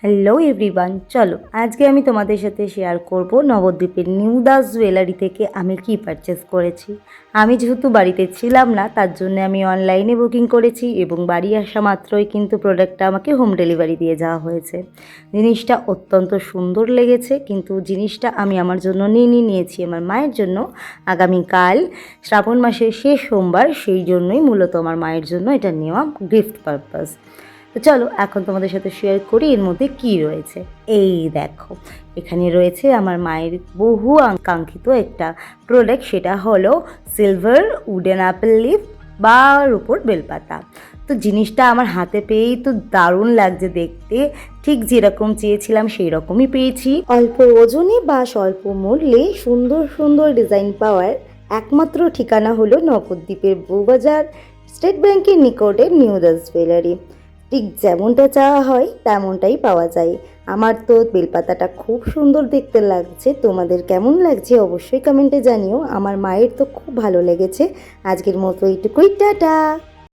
Hello everyone, চলো আজকে আমি তোমাদের সাথে শেয়ার করব নবদ্বীপের নিউ দাস জুয়েলারি থেকে আমি কি পারচেস করেছি। আমি যেহেতু বাড়িতে ছিলাম না, তার জন্য আমি অনলাইনে বুকিং করেছি এবং বাড়ি আসা মাত্রই কিন্তু প্রোডাক্টটা আমাকে হোম ডেলিভারি দিয়ে যাওয়া হয়েছে। জিনিসটা অত্যন্ত সুন্দর লেগেছে, কিন্তু জিনিসটা আমি আমার জন্য নিয়েছি আমার মায়ের জন্য। আগামীকাল শ্রাবণ মাসের শেষ সোমবার, সেই জন্যই মূলত আমার মায়ের জন্য এটা নেওয়া গিফট পারপাস। তো চলো এখন তোমাদের সাথে শেয়ার করি এর মধ্যে কি রয়েছে। এই দেখো, এখানে রয়েছে আমার মায়ের বহু আকাঙ্ক্ষিত একটা প্রোডাক্ট, সেটা হলো সিলভার উডেন অ্যাপেল লিফ বা রূপোর বেলপাতা। তো জিনিসটা আমার হাতে পেয়েই তো দারুণ লাগছে দেখতে, ঠিক যেরকম চেয়েছিলাম সেই রকমই পেয়েছি। অল্প ওজনে বা স্বল্প মূল্যে সুন্দর সুন্দর ডিজাইন পাওয়ার একমাত্র ঠিকানা হলো নবদ্বীপের বউবাজার স্টেট ব্যাংকের নিকটে নিউ দাস জুয়েলারি। ঠিক যেমনটা চাওয়া হয় তেমনটাই পাওয়া যায়। আমার তো বেলপাতাটা খুব সুন্দর দেখতে লাগছে, তোমাদের কেমন লাগছে অবশ্যই কমেন্টে জানিও। আমার মায়ের তো খুব ভালো লেগেছে। আজকের মতো এইটুকুই, টাটা।